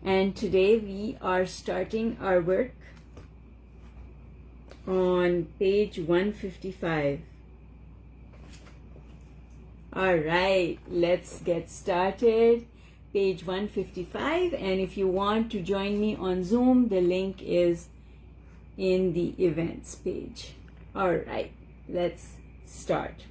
And today we are starting our work on page 155. All right, let's get started. Page 155, and if you want to join me on Zoom, the link is in the events page. All right, let's start.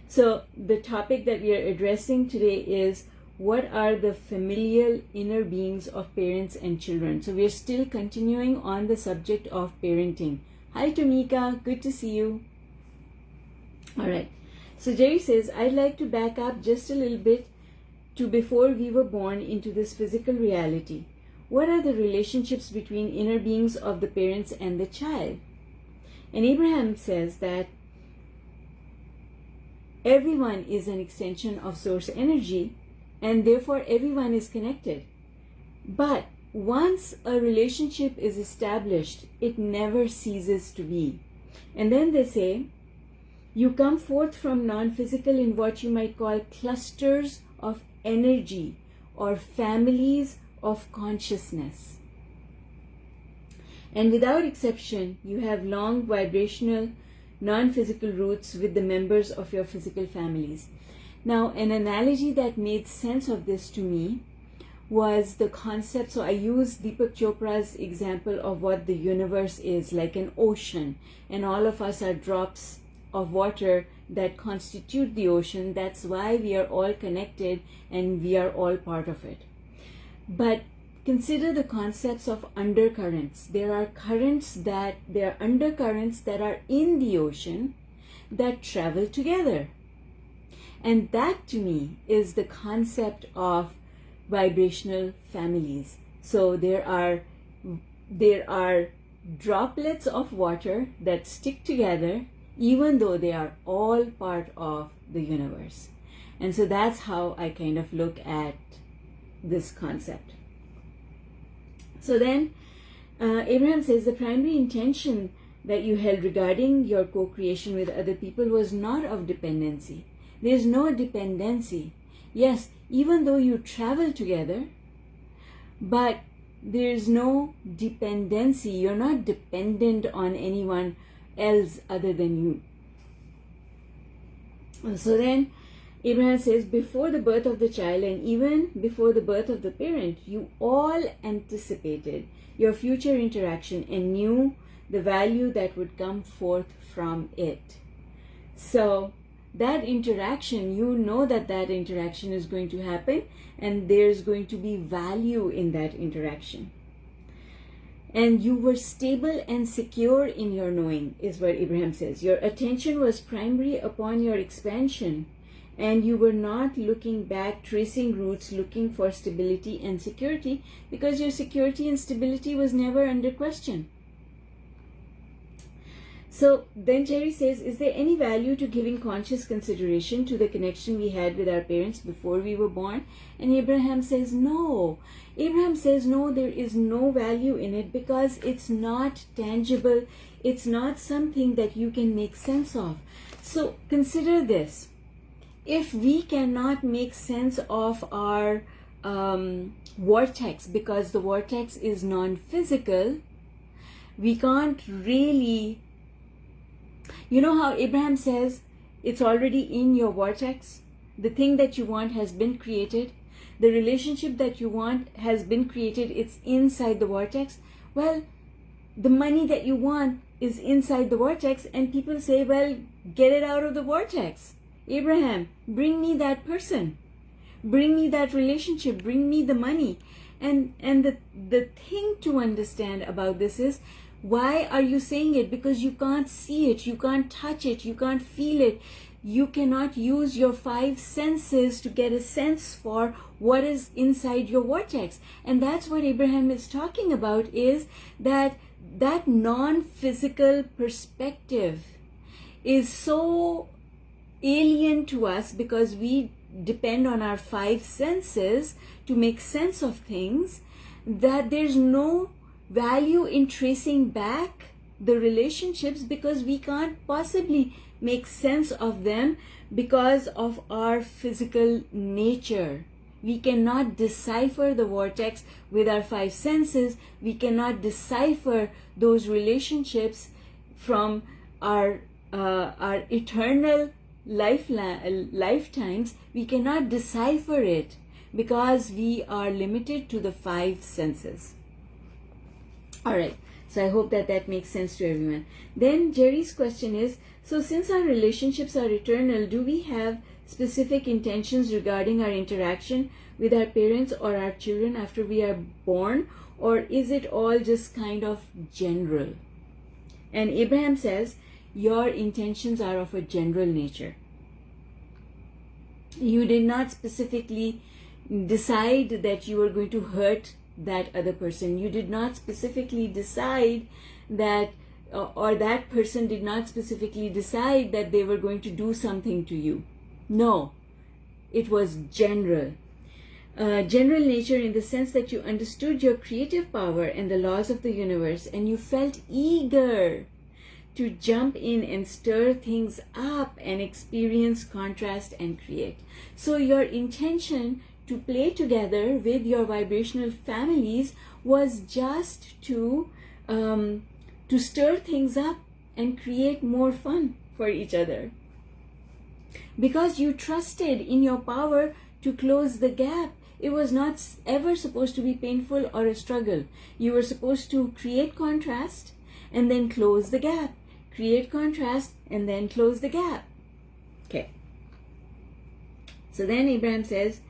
So the topic that we are addressing today is what are the familial inner beings of parents and children. So we are still continuing on the subject of parenting. Hi Tomika, good to see you. All right, so Jerry says, I'd like to back up just a little bit to before we were born into this physical reality. What are the relationships between inner beings of the parents and the child? And Abraham says that everyone is an extension of source energy, and therefore everyone is connected. But once a relationship is established, it never ceases to be. And then they say, you come forth from non-physical in what you might call clusters of energy or families of consciousness. And without exception, you have long vibrational, non-physical roots with the members of your physical families. Now, an analogy that made sense of this to me was the concept. So I used Deepak Chopra's example of what the universe is, like an ocean, and all of us are drops of water that constitute the ocean. That's why we are all connected and we are all part of it. But consider the concepts of undercurrents. There are undercurrents that are in the ocean that travel together. And that to me is the concept of vibrational families. So there are droplets of water that stick together even though they are all part of the universe. And so that's how I kind of look at this concept. So then Abraham says the primary intention that you held regarding your co-creation with other people was not of dependency. There's no dependency. Yes, even though you travel together, but there's no dependency. You're not dependent on anyone else other than you. So then Abraham says, before the birth of the child and even before the birth of the parent, you all anticipated your future interaction and knew the value that would come forth from it. So that interaction, you know that interaction is going to happen and there's going to be value in that interaction. And you were stable and secure in your knowing, is what Abraham says. Your attention was primary upon your expansion, and you were not looking back, tracing roots, looking for stability and security, because your security and stability was never under question. So then Jerry says, is there any value to giving conscious consideration to the connection we had with our parents before we were born? And Abraham says, no. Abraham says, no, there is no value in it because it's not tangible. It's not something that you can make sense of. So consider this. If we cannot make sense of our vortex, because the vortex is non-physical, we can't really... You know how Abraham says, it's already in your vortex? The thing that you want has been created. The relationship that you want has been created. It's inside the vortex. Well, the money that you want is inside the vortex, and people say, well, get it out of the vortex. Abraham, bring me that person. Bring me that relationship. Bring me the money. And the thing to understand about this is, why are you saying it? Because you can't see it, you can't touch it, you can't feel it. You cannot use your 5 senses to get a sense for what is inside your vortex. And that's what Abraham is talking about, is that non-physical perspective is so alien to us because we depend on our 5 senses to make sense of things, that there's no value in tracing back the relationships because we can't possibly make sense of them because of our physical nature. We cannot decipher the vortex with our five senses. We cannot decipher those relationships from our eternal lifetimes. We cannot decipher it because we are limited to the five senses. All right. So I hope that makes sense to everyone. Then Jerry's question is, so since our relationships are eternal, do we have specific intentions regarding our interaction with our parents or our children after we are born, or is it all just kind of general? And Abraham says, your intentions are of a general nature. You did not specifically decide that you were going to hurt that other person. You did not specifically decide that, or that person did not specifically decide that they were going to do something to you. No, it was general. General nature in the sense that you understood your creative power and the laws of the universe, and you felt eager to jump in and stir things up and experience contrast and create. So your intention to play together with your vibrational families was just to stir things up and create more fun for each other. Because you trusted in your power to close the gap. It was not ever supposed to be painful or a struggle. You were supposed to create contrast and then close the gap. Create contrast and then close the gap. Okay. So then Abraham says,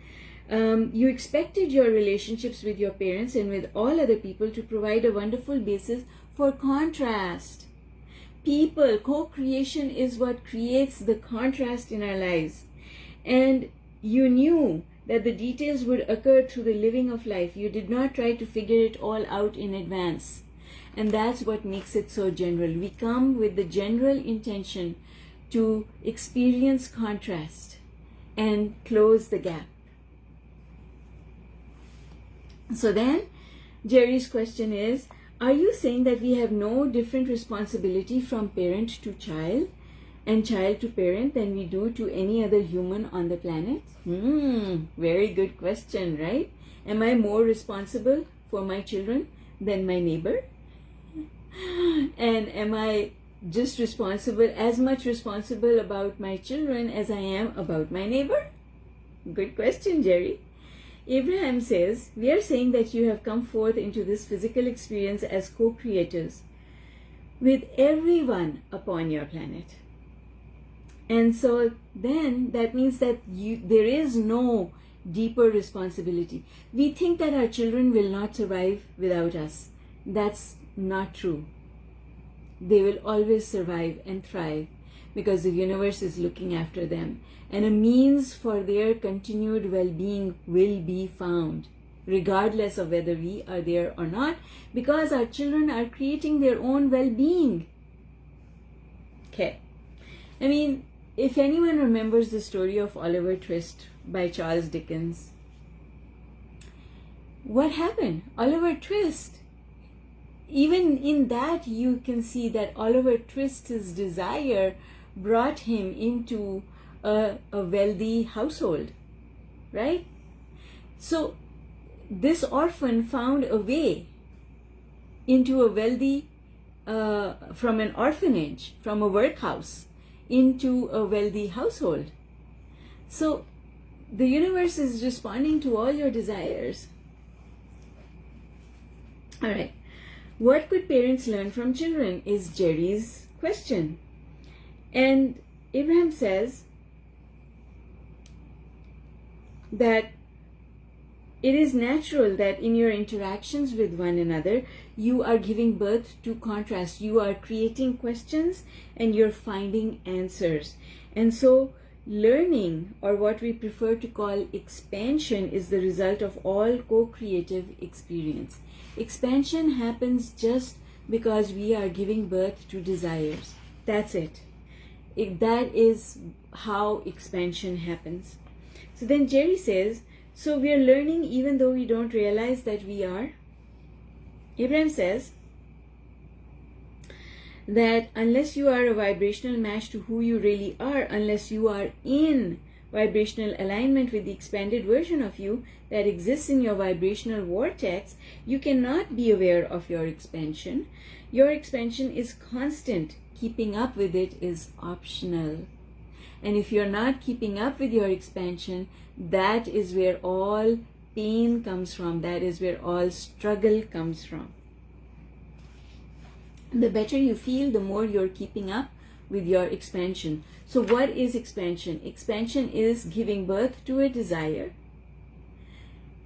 you expected your relationships with your parents and with all other people to provide a wonderful basis for contrast. People, co-creation is what creates the contrast in our lives. And you knew that the details would occur through the living of life. You did not try to figure it all out in advance. And that's what makes it so general. We come with the general intention to experience contrast and close the gap. So then, Jerry's question is, are you saying that we have no different responsibility from parent to child and child to parent than we do to any other human on the planet? Very good question, right? Am I more responsible for my children than my neighbor? And am I just as much responsible about my children as I am about my neighbor? Good question, Jerry. Abraham says, we are saying that you have come forth into this physical experience as co-creators with everyone upon your planet. And so then that means that there is no deeper responsibility. We think that our children will not survive without us. That's not true. They will always survive and thrive because the universe is looking after them. And a means for their continued well-being will be found, regardless of whether we are there or not, because our children are creating their own well-being. Okay. I mean, if anyone remembers the story of Oliver Twist by Charles Dickens, what happened? Oliver Twist, even in that you can see that Oliver Twist's desire brought him into a wealthy household, right? So this orphan found a way into a wealthy, from an orphanage, from a workhouse, into a wealthy household. So the universe is responding to all your desires. All right. What could parents learn from children is Jerry's question. And Abraham says that it is natural that in your interactions with one another, you are giving birth to contrast. You are creating questions and you're finding answers. And so learning, or what we prefer to call expansion, is the result of all co-creative experience. Expansion happens just because we are giving birth to desires. That's it. That is how expansion happens. So then Jerry says, so we are learning even though we don't realize that we are. Abraham says that unless you are a vibrational match to who you really are, unless you are in vibrational alignment with the expanded version of you that exists in your vibrational vortex, you cannot be aware of your expansion. Your expansion is constant. Keeping up with it is optional. And if you're not keeping up with your expansion, that is where all pain comes from. That is where all struggle comes from. The better you feel, the more you're keeping up with your expansion. So what is expansion? Expansion is giving birth to a desire.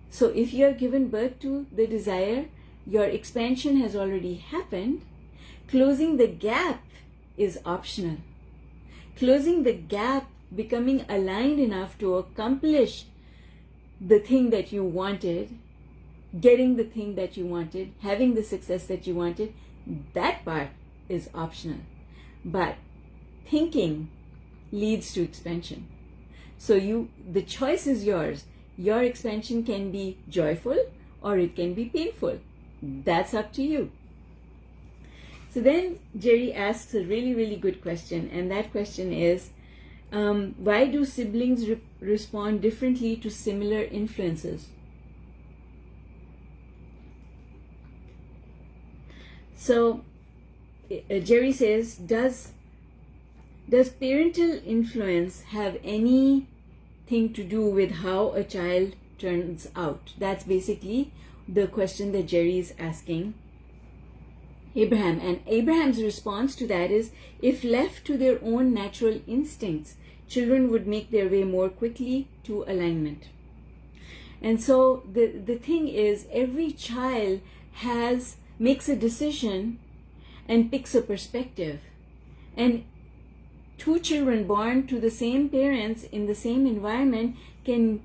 So if you have given birth to the desire, your expansion has already happened. Closing the gap is optional. Closing the gap, becoming aligned enough to accomplish the thing that you wanted, getting the thing that you wanted, having the success that you wanted, that part is optional. But thinking leads to expansion. So the choice is yours. Your expansion can be joyful or it can be painful. That's up to you. So then Jerry asks a really, really good question, and that question is, why do siblings respond differently to similar influences? So Jerry says, does parental influence have anything to do with how a child turns out? That's basically the question that Jerry is asking Abraham. And Abraham's response to that is, if left to their own natural instincts, children would make their way more quickly to alignment. And so the thing is, every child makes a decision and picks a perspective. And two children born to the same parents in the same environment can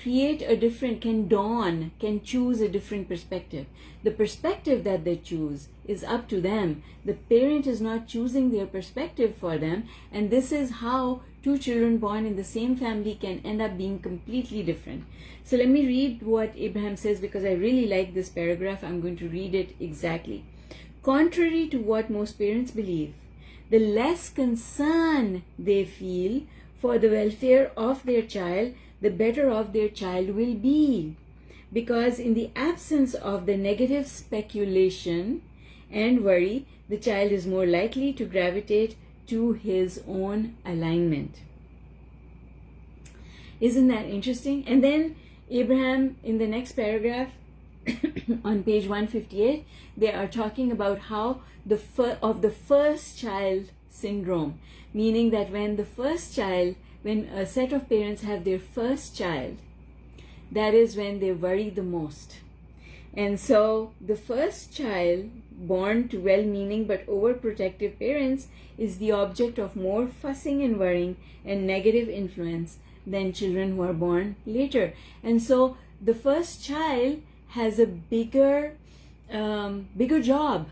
create a different, can choose a different perspective. The perspective that they choose is up to them. The parent is not choosing their perspective for them, and this is how two children born in the same family can end up being completely different. So let me read what Abraham says, because I really like this paragraph. I'm going to read it exactly. Contrary to what most parents believe, the less concern they feel for the welfare of their child, the better off their child will be. Because in the absence of the negative speculation and worry, the child is more likely to gravitate to his own alignment. Isn't that interesting? And then Abraham, in the next paragraph, on page 158, they are talking about how the first child syndrome, meaning that when a set of parents have their first child, that is when they worry the most. And so the first child born to well-meaning but overprotective parents is the object of more fussing and worrying and negative influence than children who are born later. And so the first child has a bigger job.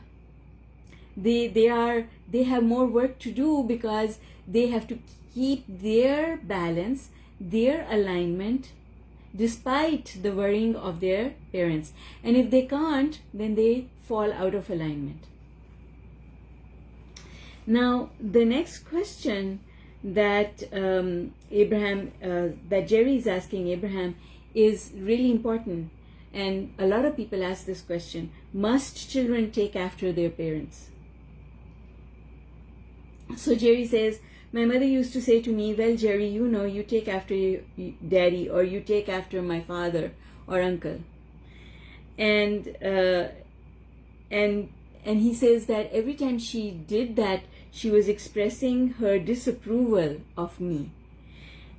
They have more work to do, because they have to keep their balance, their alignment, despite the worrying of their parents. And if they can't, then they fall out of alignment. Now, the next question that that Jerry is asking Abraham is really important. And a lot of people ask this question: must children take after their parents? So Jerry says, my mother used to say to me, well, Jerry, you take after your daddy, or you take after my father or uncle. And he says that every time she did that, she was expressing her disapproval of me.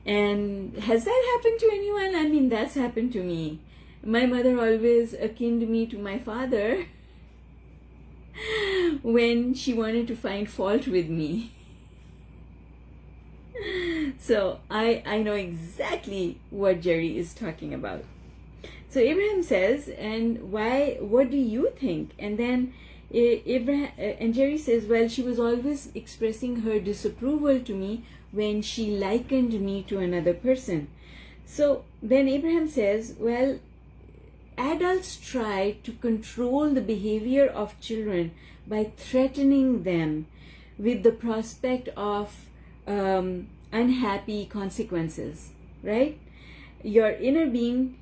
And has that happened to anyone? I mean, that's happened to me. My mother always akined me to my father when she wanted to find fault with me. So I know exactly what Jerry is talking about. So Abraham says, and what do you think? And then Jerry says, well, she was always expressing her disapproval to me when she likened me to another person. So then Abraham says, well, adults try to control the behavior of children by threatening them with the prospect of unhappy consequences, right? Your inner being,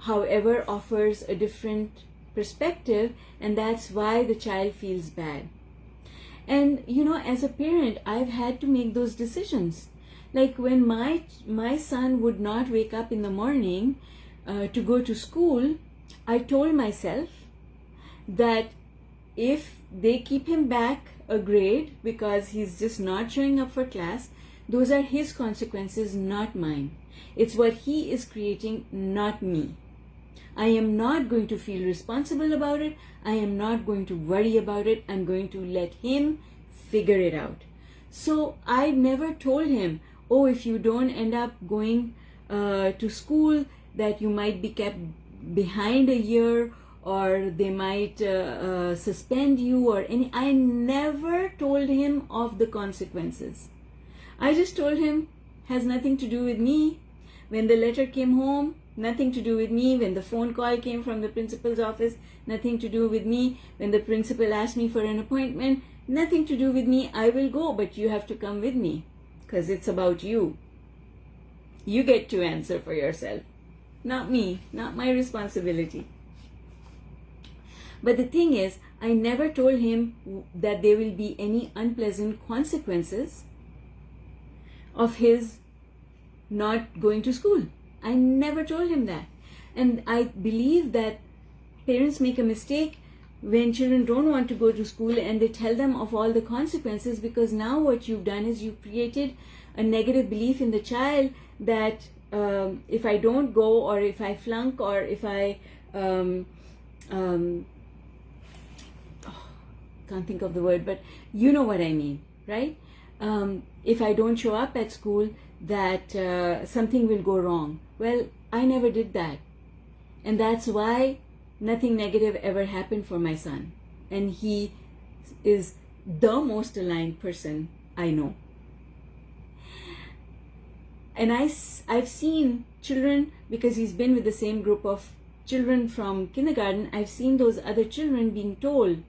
however, offers a different perspective, and that's why the child feels bad. And as a parent, I've had to make those decisions. Like when my son would not wake up in the morning to go to school, I told myself that if they keep him back a grade because he's just not showing up for class, those are his consequences, not mine. It's what he is creating, not me. I am not going to feel responsible about it. I am not going to worry about it. I'm going to let him figure it out. So I never told him, oh, if you don't end up going to school, that you might be kept behind a year, or they might suspend you, or any. I never told him of the consequences. I just told him, has nothing to do with me. When the letter came home, nothing to do with me. When the phone call came from the principal's office, nothing to do with me. When the principal asked me for an appointment, nothing to do with me. I will go, but you have to come with me because it's about you. You get to answer for yourself, not me, not my responsibility. But the thing is, I never told him that there will be any unpleasant consequences of his not going to school. I never told him that. And I believe that parents make a mistake when children don't want to go to school and they tell them of all the consequences, because now what you've done is you've created a negative belief in the child that if I don't go, or if I flunk, or if I can't think of the word, but you know what I mean, right? If I don't show up at school, that something will go wrong. Well, I never did that. And that's why nothing negative ever happened for my son. And he is the most aligned person I know. And I've seen children, because he's been with the same group of children from kindergarten, I've seen those other children being told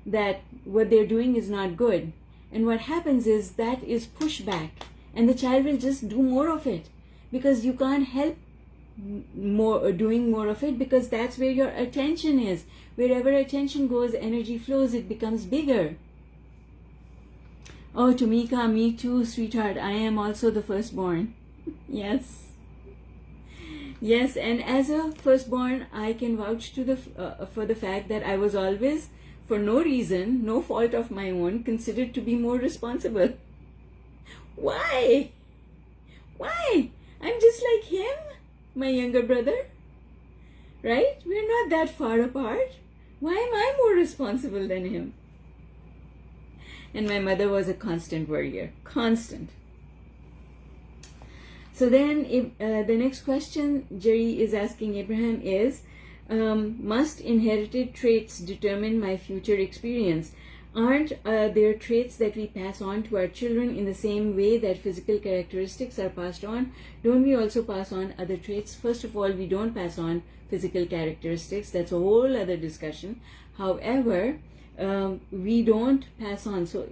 that what they're doing is not good. And what happens is that is pushback, and the child will just do more of it, because you can't help doing more of it, because that's where your attention is. Wherever attention goes, energy flows, it becomes bigger. Oh, Tumika, me too, sweetheart. I am also the firstborn. Yes. Yes, and as a firstborn, I can vouch to for the fact that I was always, for no reason, no fault of my own, considered to be more responsible. Why? Why? I'm just like him, my younger brother. Right? We're not that far apart. Why am I more responsible than him? And my mother was a constant worrier. Constant. So then the next question Jerry is asking Abraham is, must inherited traits determine my future experience? Aren't there traits that we pass on to our children in the same way that physical characteristics are passed on? Don't we also pass on other traits? First of all, we don't pass on physical characteristics. That's a whole other discussion. However, we don't pass on. So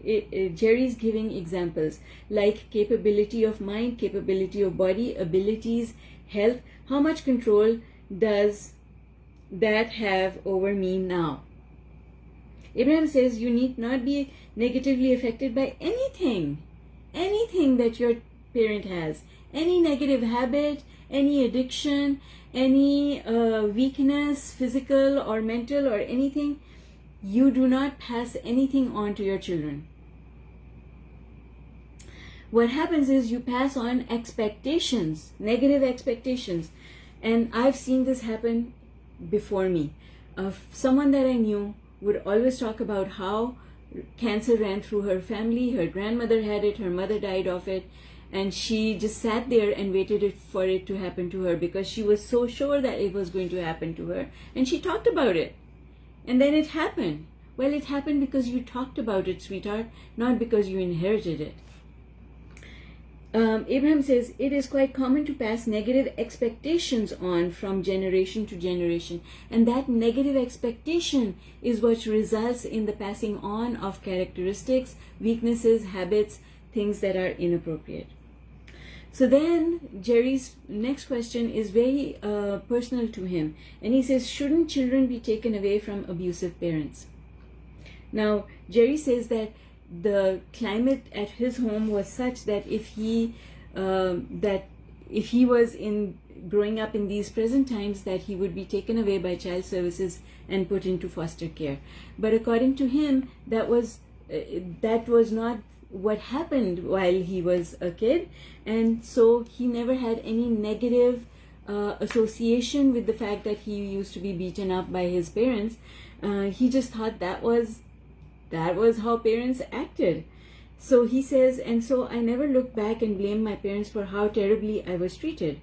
Jerry's giving examples like capability of mind, capability of body, abilities, health. How much control does that have over me now? Abraham says you need not be negatively affected by anything that your parent has, any negative habit, any addiction, any weakness, physical or mental or anything. You do not pass anything on to your children. What happens is you pass on expectations, negative expectations. And I've seen this happen before me. Someone that I knew would always talk about how cancer ran through her family. Her grandmother had it, her mother died of it, and she just sat there and waited for it to happen to her because she was so sure that it was going to happen to her. And she talked about it. And then it happened. Well, it happened because you talked about it, sweetheart, not because you inherited it. Abraham says, it is quite common to pass negative expectations on from generation to generation. And that negative expectation is what results in the passing on of characteristics, weaknesses, habits, things that are inappropriate. So then Jerry's next question is very personal to him, and he says, shouldn't children be taken away from abusive parents? Now Jerry says that the climate at his home was such that if he was growing up in these present times, that he would be taken away by child services and put into foster care. But according to him, that was not what happened while he was a kid, and so he never had any negative association with the fact that he used to be beaten up by his parents. He just thought that was how parents acted. So he says, and so I never looked back and blamed my parents for how terribly I was treated.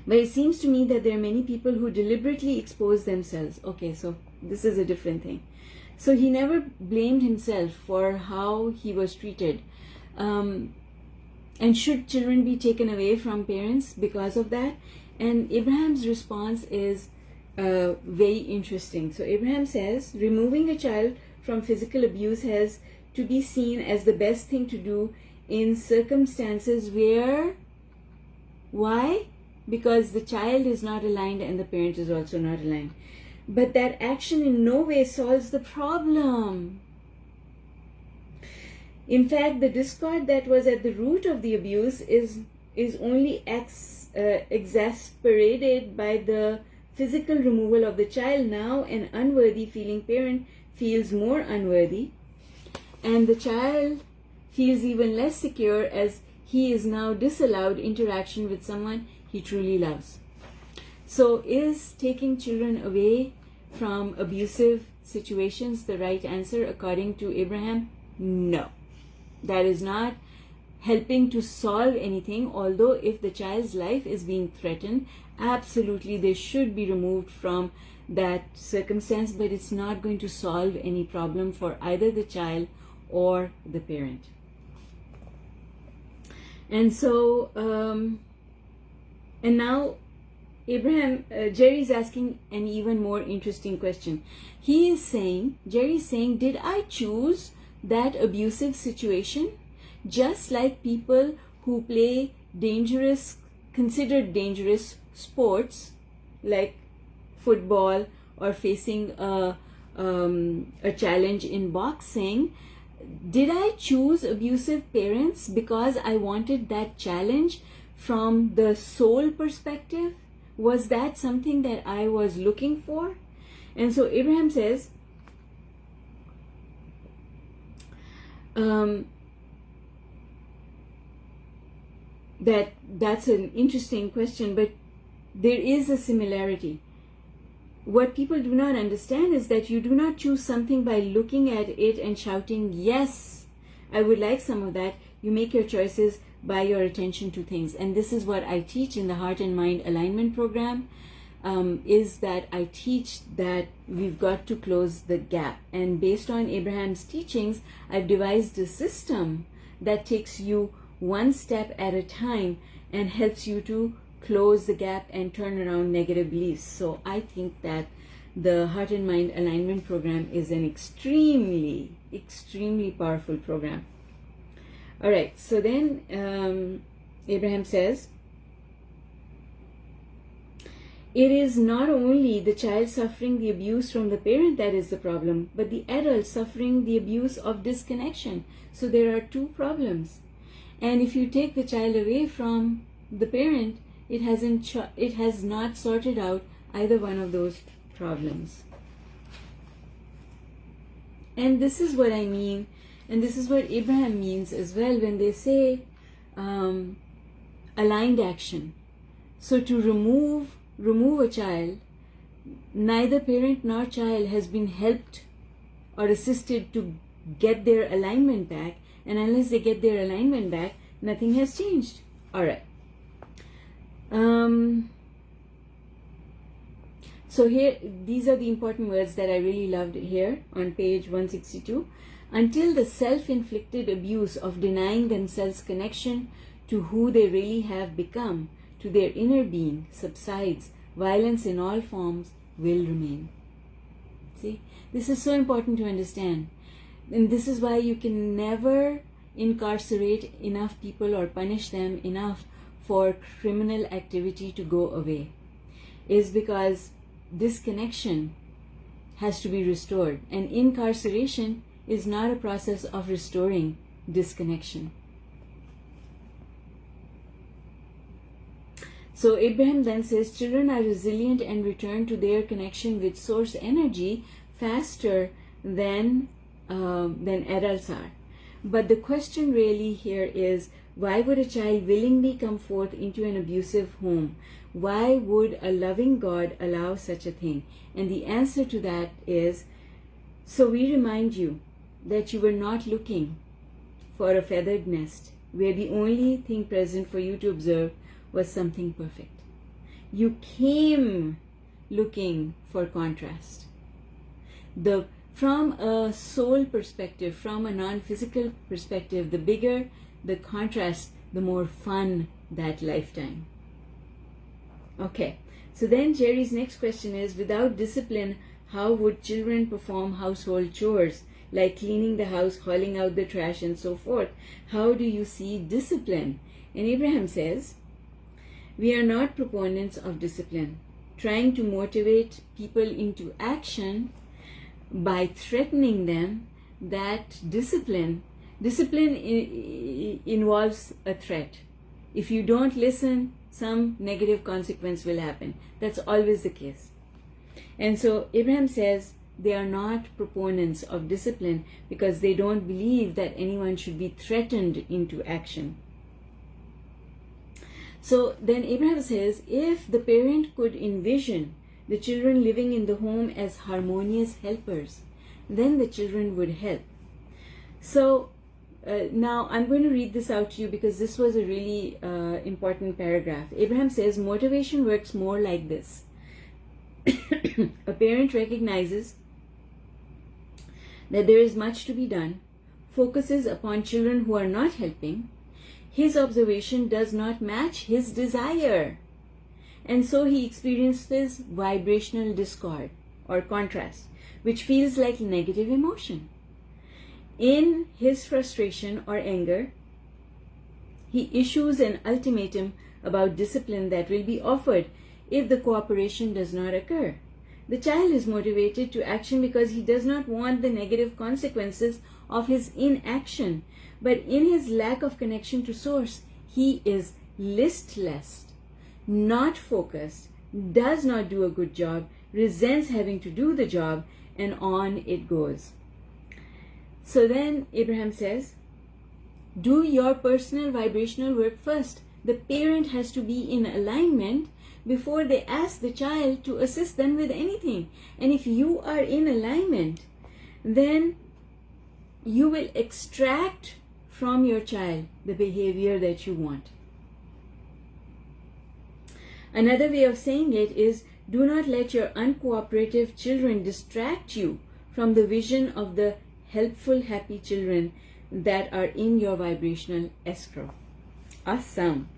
But it seems to me that there are many people who deliberately expose themselves. Okay, so this is a different thing. So he never blamed himself for how he was treated. And should children be taken away from parents because of that? And Abraham's response is very interesting. So Abraham says, removing a child from physical abuse has to be seen as the best thing to do in circumstances where, why? Because the child is not aligned and the parent is also not aligned. But that action in no way solves the problem. In fact, the discord that was at the root of the abuse is only exasperated by the physical removal of the child. Now an unworthy feeling parent feels more unworthy, and the child feels even less secure as he is now disallowed interaction with someone he truly loves. So is taking children away from abusive situations the right answer according to Abraham? No. That is not helping to solve anything, although if the child's life is being threatened, absolutely they should be removed from that circumstance, but it's not going to solve any problem for either the child or the parent. And so, and now Jerry is asking an even more interesting question. Jerry is saying, did I choose that abusive situation? Just like people who play considered dangerous sports like football or facing a challenge in boxing, did I choose abusive parents because I wanted that challenge from the soul perspective? Was that something that I was looking for? And so Abraham says, that's an interesting question, but there is a similarity. What people do not understand is that you do not choose something by looking at it and shouting, yes, I would like some of that. You make your choices by your attention to things. And this is what I teach in the Heart and Mind Alignment Program, is that I teach that we've got to close the gap. And based on Abraham's teachings, I've devised a system that takes you one step at a time and helps you to close the gap and turn around negative beliefs. So I think that the Heart and Mind Alignment Program is an extremely, extremely powerful program. All right, so then Abraham says, it is not only the child suffering the abuse from the parent that is the problem, but the adult suffering the abuse of disconnection. So there are two problems. And if you take the child away from the parent, it has not sorted out either one of those problems. And this is what I mean, and this is what Abraham means as well when they say aligned action. So to remove a child, neither parent nor child has been helped or assisted to get their alignment back, and unless they get their alignment back, nothing has changed. All right. So here, these are the important words that I really loved here on page 162. Until the self-inflicted abuse of denying themselves connection to who they really have become, to their inner being, subsides, violence in all forms will remain. See, this is so important to understand. And this is why you can never incarcerate enough people or punish them enough for criminal activity to go away, is because this connection has to be restored, and incarceration is not a process of restoring disconnection. So Abraham then says, children are resilient and return to their connection with source energy faster than adults are. But the question really here is, why would a child willingly come forth into an abusive home? Why would a loving God allow such a thing? And the answer to that is, so we remind you that you were not looking for a feathered nest where the only thing present for you to observe was something perfect. You came looking for contrast. From a soul perspective, from a non-physical perspective, the bigger the contrast, the more fun that lifetime. Okay, so then Jerry's next question is, without discipline, how would children perform household chores like cleaning the house, hauling out the trash, and so forth? How do you see discipline? And Abraham says, we are not proponents of discipline. Trying to motivate people into action by threatening them, that discipline involves a threat. If you don't listen, some negative consequence will happen. That's always the case. And so Abraham says they are not proponents of discipline because they don't believe that anyone should be threatened into action. So then Abraham says, if the parent could envision the children living in the home as harmonious helpers, then the children would help. So now I'm going to read this out to you because this was a really important paragraph. Abraham says, motivation works more like this. A parent recognizes that there is much to be done, focuses upon children who are not helping. His observation does not match his desire, and so he experiences vibrational discord or contrast, which feels like negative emotion. In his frustration or anger, he issues an ultimatum about discipline that will be offered if the cooperation does not occur. The child is motivated to action because he does not want the negative consequences of his inaction. But in his lack of connection to source, he is listless, not focused, does not do a good job, resents having to do the job, and on it goes. So then Abraham says, do your personal vibrational work first. The parent has to be in alignment before they ask the child to assist them with anything. And if you are in alignment, then you will extract from your child the behavior that you want. Another way of saying it is, do not let your uncooperative children distract you from the vision of the helpful, happy children that are in your vibrational escrow. Awesome.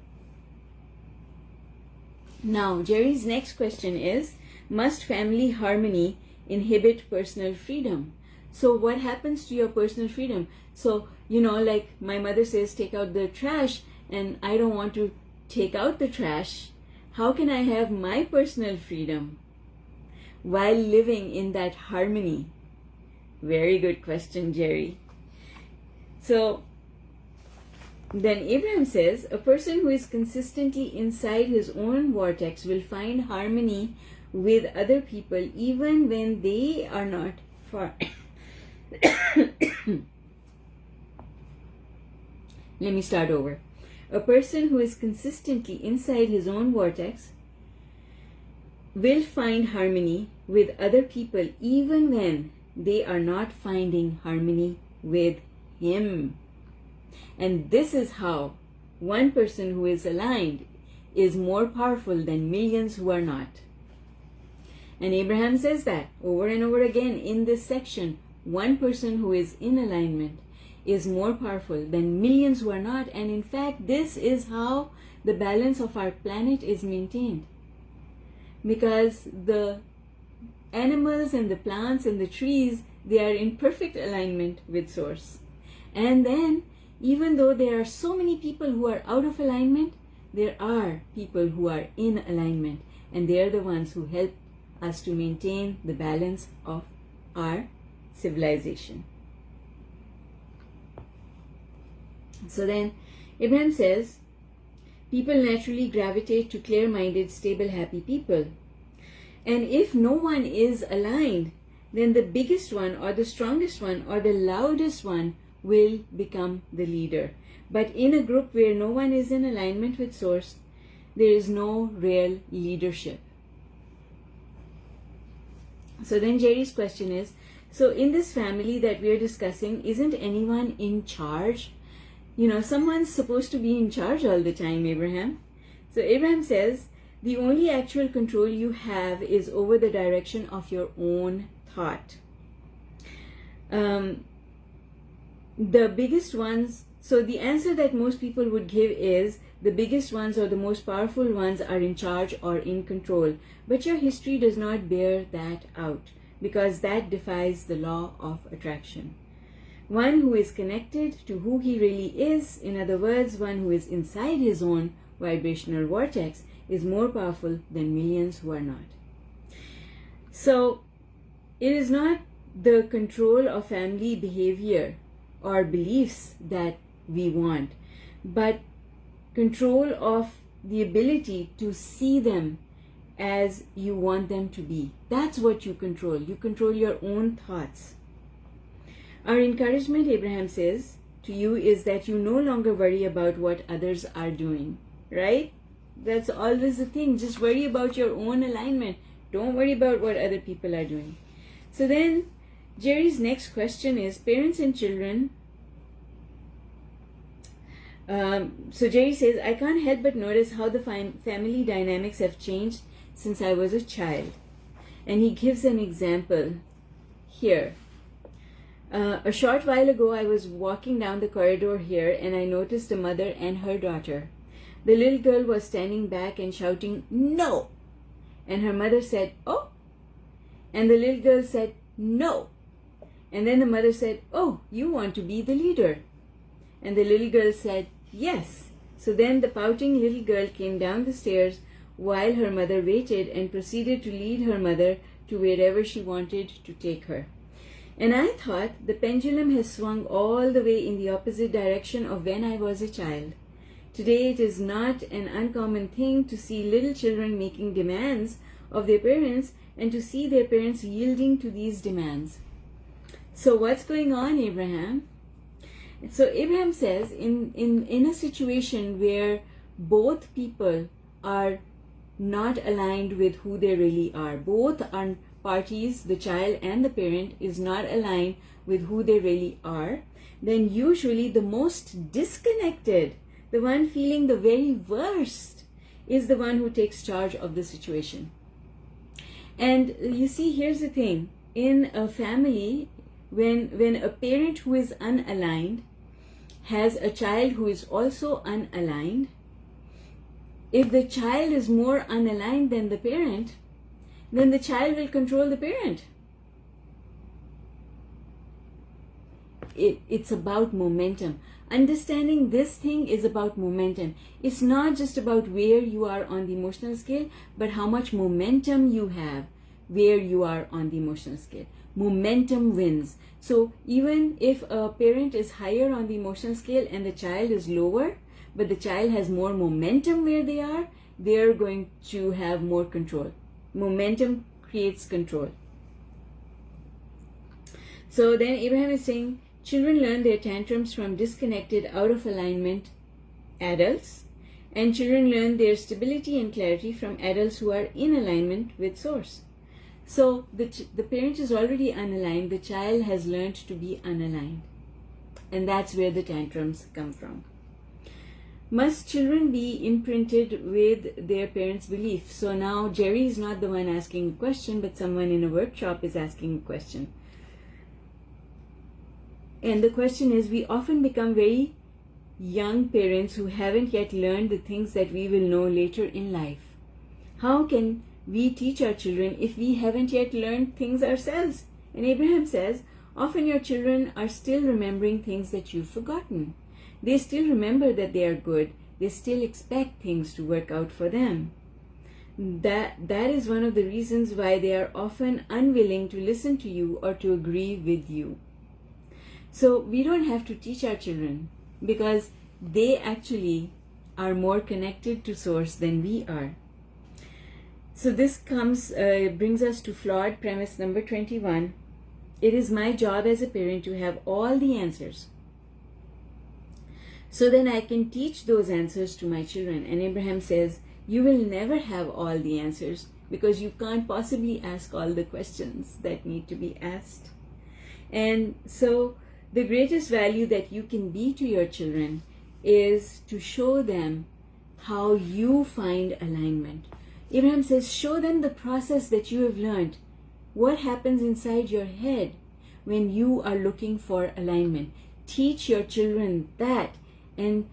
Now, Jerry's next question is, must family harmony inhibit personal freedom? So what happens to your personal freedom? So, like my mother says, take out the trash, and I don't want to take out the trash. How can I have my personal freedom while living in that harmony? Very good question, Jerry. So then Abraham says, a person who is consistently inside his own vortex will find harmony with other people even when they are not far. Let me start over. A person who is consistently inside his own vortex will find harmony with other people even when they are not finding harmony with him. And this is how one person who is aligned is more powerful than millions who are not. And Abraham says that over and over again in this section. One person who is in alignment is more powerful than millions who are not. And in fact, this is how the balance of our planet is maintained. Because the animals and the plants and the trees, they are in perfect alignment with source. And then even though there are so many people who are out of alignment, there are people who are in alignment, and they are the ones who help us to maintain the balance of our civilization. So then Abraham says, people naturally gravitate to clear-minded, stable, happy people. And if no one is aligned, then the biggest one or the strongest one or the loudest one will become the leader. But in a group where no one is in alignment with Source, there is no real leadership. So then Jerry's question is, so in this family that we are discussing, isn't anyone in charge? You know, someone's supposed to be in charge all the time, Abraham. So Abraham says, the only actual control you have is over the direction of your own thought. The biggest ones, so the answer that most people would give is, the biggest ones or the most powerful ones are in charge or in control. But your history does not bear that out, because that defies the law of attraction. One who is connected to who he really is, in other words, one who is inside his own vibrational vortex, is more powerful than millions who are not. So it is not the control of family behavior or beliefs that we want, but control of the ability to see them as you want them to be. That's what you control. You control your own thoughts. Our encouragement, Abraham says, to you is that you no longer worry about what others are doing, right? That's always the thing. Just worry about your own alignment. Don't worry about what other people are doing. So then Jerry's next question is, parents and children. So Jerry says, I can't help but notice how the family dynamics have changed since I was a child. And he gives an example here. A short while ago, I was walking down the corridor here and I noticed a mother and her daughter. The little girl was standing back and shouting, no! And her mother said, oh! And the little girl said, no! And then the mother said, oh, you want to be the leader. And the little girl said, yes. So then the pouting little girl came down the stairs while her mother waited and proceeded to lead her mother to wherever she wanted to take her. And I thought the pendulum has swung all the way in the opposite direction of when I was a child. Today it is not an uncommon thing to see little children making demands of their parents and to see their parents yielding to these demands. So what's going on, Abraham? So Abraham says, in a situation where both people are not aligned with who they really are, both are parties, the child and the parent, is not aligned with who they really are, then usually the most disconnected, the one feeling the very worst, is the one who takes charge of the situation. And you see, here's the thing. In a family, when a parent who is unaligned has a child who is also unaligned, if the child is more unaligned than the parent, then the child will control the parent. It's about momentum. Understanding this thing is about momentum. It's not just about where you are on the emotional scale, but how much momentum you have where you are on the emotional scale. Momentum wins. So even if a parent is higher on the emotional scale and the child is lower, but the child has more momentum where they are, they're going to have more control. Momentum creates control. So then Abraham is saying, children learn their tantrums from disconnected, out of alignment adults, and children learn their stability and clarity from adults who are in alignment with Source. So the parent is already unaligned, the child has learned to be unaligned. And that's where the tantrums come from. Must children be imprinted with their parents' belief? So now Jerry is not the one asking a question, but someone in a workshop is asking a question. And the question is, we often become very young parents who haven't yet learned the things that we will know later in life. How can we teach our children if we haven't yet learned things ourselves? And Abraham says, often your children are still remembering things that you've forgotten. They still remember that they are good. They still expect things to work out for them. That is one of the reasons why they are often unwilling to listen to you or to agree with you. So we don't have to teach our children, because they actually are more connected to source than we are. So this brings us to flawed premise number 21. It is my job as a parent to have all the answers, so then I can teach those answers to my children. And Abraham says, you will never have all the answers, because you can't possibly ask all the questions that need to be asked. And so the greatest value that you can be to your children is to show them how you find alignment. Abraham says, show them the process that you have learned. What happens inside your head when you are looking for alignment? Teach your children that. And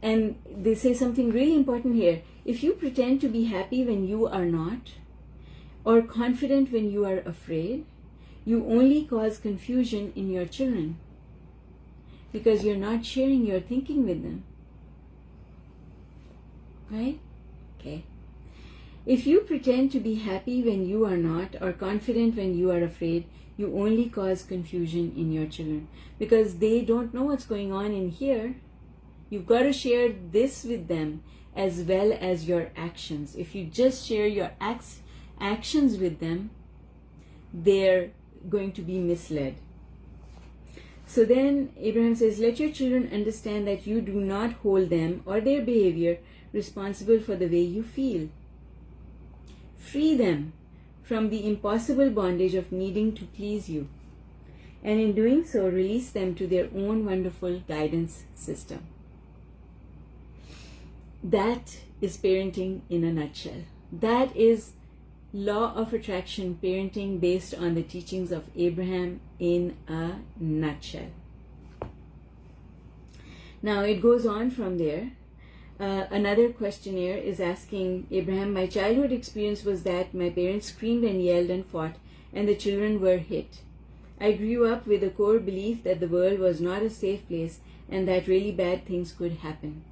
they say something really important here. If you pretend to be happy when you are not, or confident when you are afraid, you only cause confusion in your children, because you're not sharing your thinking with them. Right? Okay. If you pretend to be happy when you are not, or confident when you are afraid, you only cause confusion in your children, because they don't know what's going on in here. You've got to share this with them as well as your actions. If you just share your actions with them, they're going to be misled. So then Abraham says, let your children understand that you do not hold them or their behavior responsible for the way you feel. Free them from the impossible bondage of needing to please you, and in doing so, release them to their own wonderful guidance system. That is parenting in a nutshell. That is law of attraction parenting based on the teachings of Abraham in a nutshell. Now it goes on from there. Another questionnaire is asking Abraham, my childhood experience was that my parents screamed and yelled and fought, and the children were hit. I grew up with a core belief that the world was not a safe place and that really bad things could happen.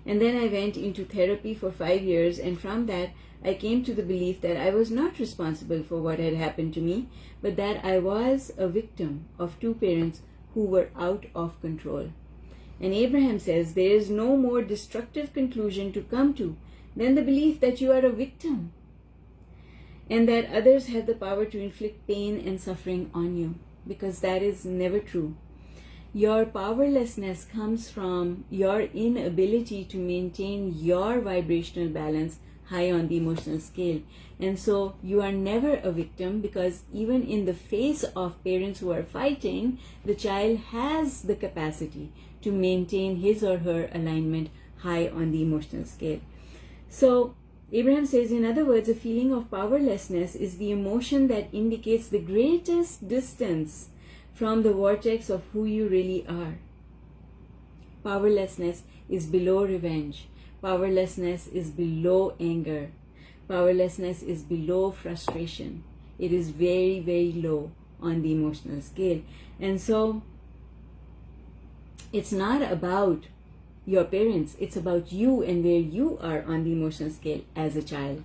And then I went into therapy for 5 years, and from that I came to the belief that I was not responsible for what had happened to me, but that I was a victim of two parents who were out of control. And Abraham says there is no more destructive conclusion to come to than the belief that you are a victim and that others have the power to inflict pain and suffering on you, because that is never true. Your powerlessness comes from your inability to maintain your vibrational balance high on the emotional scale. And so you are never a victim, because even in the face of parents who are fighting, the child has the capacity to maintain his or her alignment high on the emotional scale. So Abraham says, in other words, a feeling of powerlessness is the emotion that indicates the greatest distance from the vortex of who you really are. Powerlessness is below revenge. Powerlessness is below anger. Powerlessness is below frustration. It is very, very low on the emotional scale. And so it's not about your parents, it's about you and where you are on the emotional scale as a child.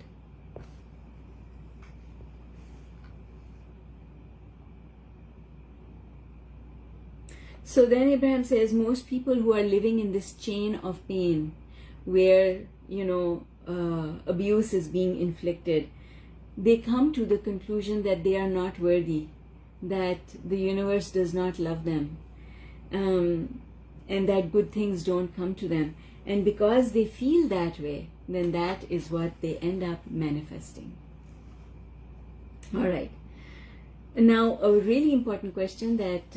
So then Abraham says, most people who are living in this chain of pain where, abuse is being inflicted, they come to the conclusion that they are not worthy, that the universe does not love them, and that good things don't come to them. And because they feel that way, then that is what they end up manifesting. All right. Now, a really important question that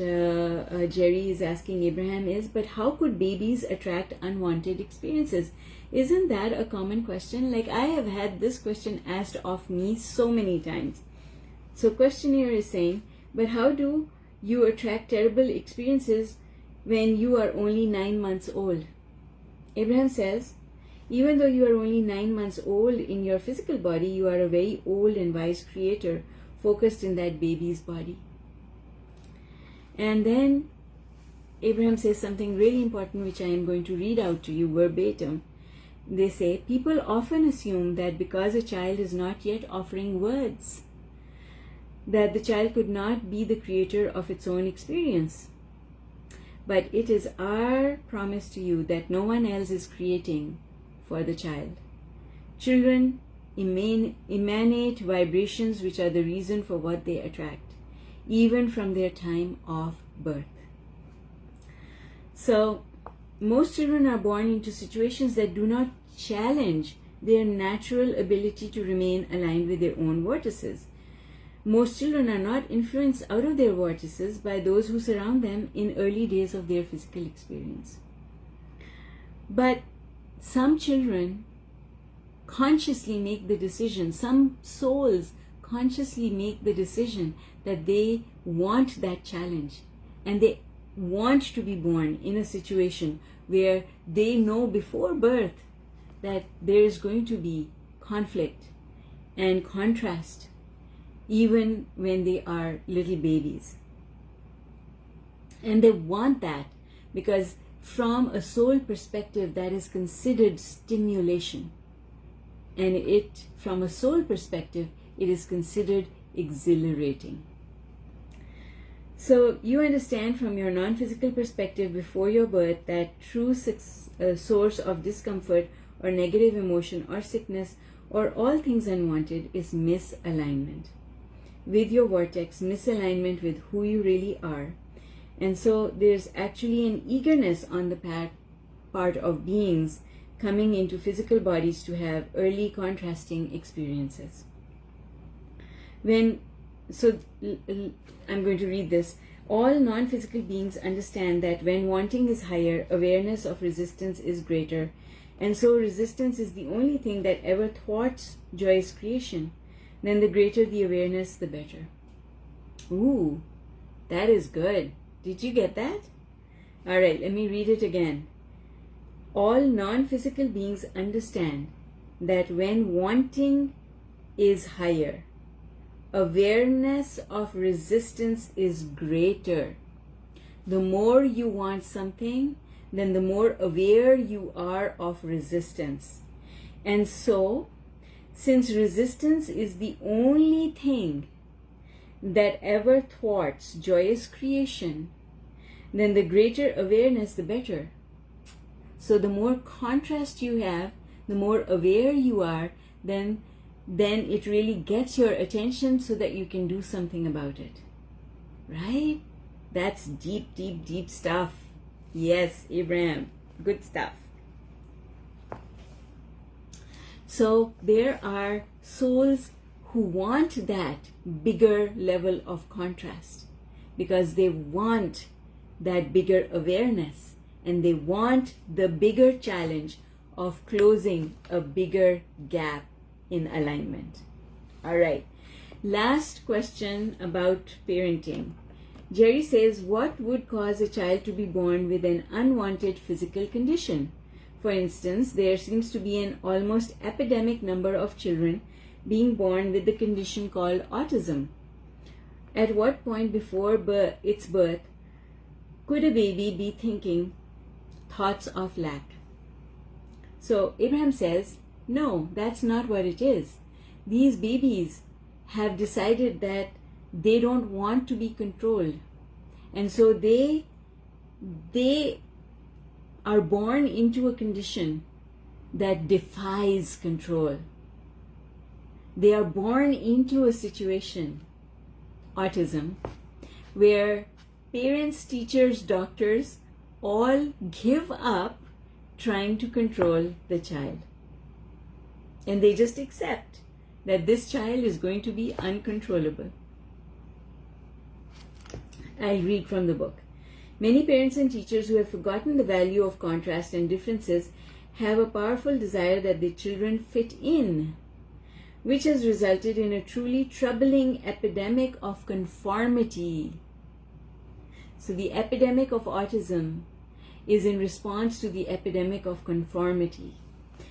Jerry is asking Abraham is, but how could babies attract unwanted experiences? Isn't that a common question? Like, I have had this question asked of me so many times. So questionnaire is saying, but how do you attract terrible experiences when you are only 9 months old? Abraham says, even though you are only 9 months old in your physical body, you are a very old and wise creator focused in that baby's body. And then Abraham says something really important, which I am going to read out to you verbatim. They say, people often assume that because a child is not yet offering words, that the child could not be the creator of its own experience. But it is our promise to you that no one else is creating for the child. Children emanate vibrations which are the reason for what they attract, even from their time of birth. So, most children are born into situations that do not challenge their natural ability to remain aligned with their own vortices. Most children are not influenced out of their vortices by those who surround them in early days of their physical experience. But some children consciously make the decision, some souls consciously make the decision that they want that challenge, and they want to be born in a situation where they know before birth that there is going to be conflict and contrast even when they are little babies. And they want that because from a soul perspective that is considered stimulation, and from a soul perspective it is considered exhilarating. So you understand from your non-physical perspective before your birth that true source of discomfort or negative emotion or sickness or all things unwanted is misalignment with your vortex, misalignment with who you really are. And so there's actually an eagerness on the part of beings coming into physical bodies to have early contrasting experiences. I'm going to read this. All non-physical beings understand that when wanting is higher, awareness of resistance is greater, and so resistance is the only thing that ever thwarts joyous creation. Then the greater the awareness, the better. Ooh, that is good. Did you get that? All right, let me read it again. All non-physical beings understand that when wanting is higher, awareness of resistance is greater. The more you want something, then the more aware you are of resistance. And so, since resistance is the only thing that ever thwarts joyous creation, then the greater awareness, the better. So the more contrast you have, the more aware you are, then it really gets your attention so that you can do something about it. Right? That's deep, deep, deep stuff. Yes, Abraham. Good stuff. So there are souls who want that bigger level of contrast because they want that bigger awareness and they want the bigger challenge of closing a bigger gap in alignment. All right. Last question about parenting. Jerry says, what would cause a child to be born with an unwanted physical condition? For instance, there seems to be an almost epidemic number of children being born with the condition called autism. At what point before its birth could a baby be thinking thoughts of lack? So Abraham says, no, that's not what it is. These babies have decided that they don't want to be controlled. And so they are born into a condition that defies control. They are born into a situation, autism, where parents, teachers, doctors all give up trying to control the child. And they just accept that this child is going to be uncontrollable. I'll read from the book. Many parents and teachers who have forgotten the value of contrast and differences have a powerful desire that their children fit in, which has resulted in a truly troubling epidemic of conformity. So the epidemic of autism is in response to the epidemic of conformity.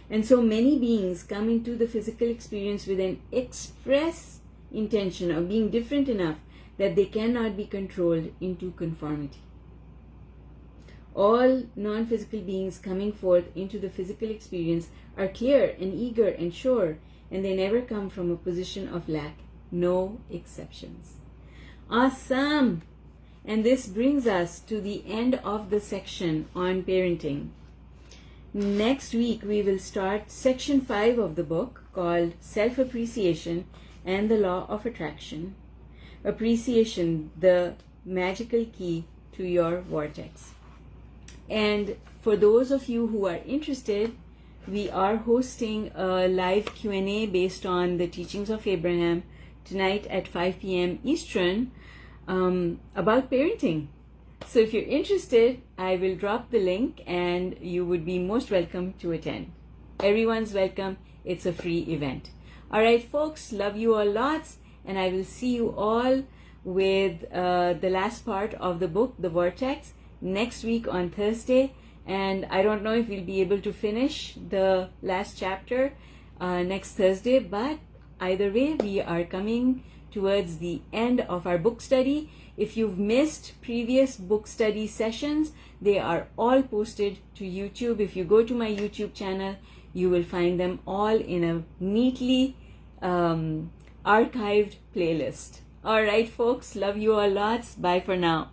And so many beings come into the physical experience with an express intention of being different enough that they cannot be controlled into conformity. All non-physical beings coming forth into the physical experience are clear and eager and sure, and they never come from a position of lack. No exceptions. Awesome! And this brings us to the end of the section on parenting. Next week we will start section 5 of the book called Self-Appreciation and the Law of Attraction. Appreciation, the magical key to your vortex. And for those of you who are interested, we are hosting a live Q&A based on the teachings of Abraham tonight at 5 p.m. Eastern about parenting. So if you're interested, I will drop the link and you would be most welcome to attend. Everyone's welcome. It's a free event. All right, folks, love you all lots, and I will see you all with the last part of the book, The Vortex, next week on Thursday. And I don't know if we'll be able to finish the last chapter next Thursday, but either way, we are coming towards the end of our book study. If you've missed previous book study sessions, they are all posted to YouTube. If you go to my YouTube channel, you will find them all in a neatly archived playlist. All right, folks, love you all lots. Bye for now.